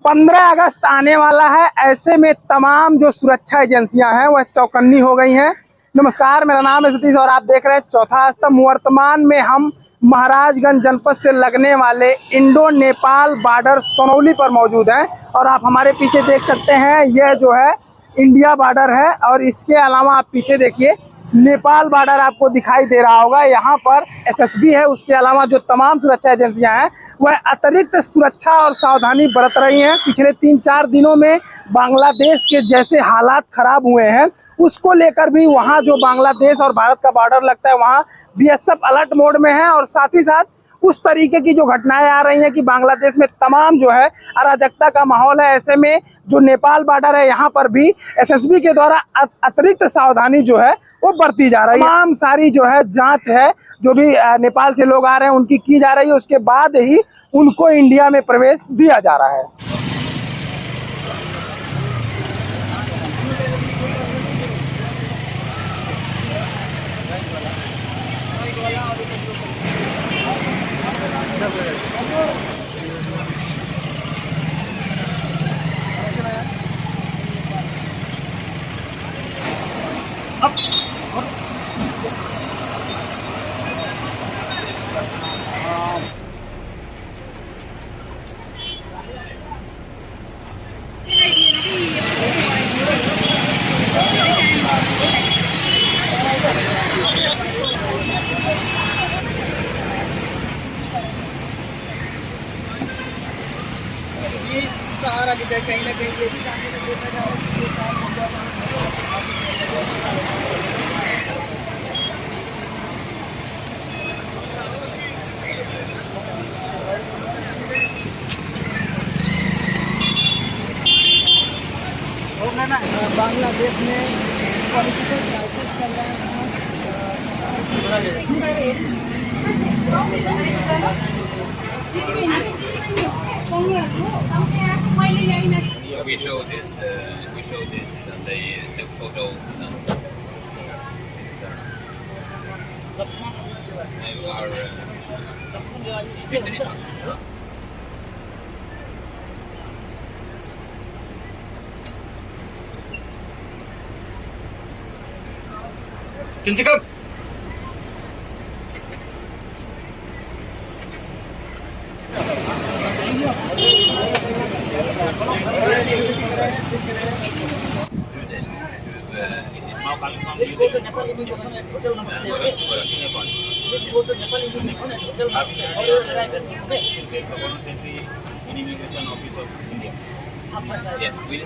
15 अगस्त आने वाला है, ऐसे में तमाम जो सुरक्षा एजेंसियां हैं वह चौकन्नी हो गई हैं। नमस्कार, मेरा नाम है सतीश और आप देख रहे हैं चौथा स्तंभ। वर्तमान में हम महाराजगंज जनपद से लगने वाले इंडो नेपाल बॉर्डर सोनौली पर मौजूद हैं और आप हमारे पीछे देख सकते हैं, यह जो है इंडिया बॉर्डर है और इसके अलावा आप पीछे देखिए नेपाल बॉर्डर आपको दिखाई दे रहा होगा। यहाँ पर एसएसबी है, उसके अलावा जो तमाम सुरक्षा एजेंसियां हैं वह अतिरिक्त सुरक्षा और सावधानी बरत रही हैं। पिछले 3-4 दिनों में बांग्लादेश के जैसे हालात खराब हुए हैं, उसको लेकर भी वहाँ जो बांग्लादेश और भारत का बॉर्डर लगता है वहाँ बीएसएफ अलर्ट मोड में है। और साथ ही साथ उस तरीके की जो घटनाएं आ रही हैं कि बांग्लादेश में तमाम जो है अराजकता का माहौल है, ऐसे में जो नेपाल बॉर्डर है यहाँ पर भी एसएसबी के द्वारा अतिरिक्त सावधानी जो है वो बरती जा रही है। तमाम सारी जो है जांच है, जो भी नेपाल से लोग आ रहे हैं उनकी की जा रही है, उसके बाद ही उनको इंडिया में प्रवेश दिया जा रहा है। सहारा भी कहीं ना कहीं ये भी जाने को देखा जाए। बांग्लादेश में पॉलिटिकल क्राइसिस चल We show this and the photos and our Can you come? Let's go to Nepal immigration at hotel number 7. Let's go to Nepal immigration at hotel number 7. How do you arrive at immigration office of India. Yes, we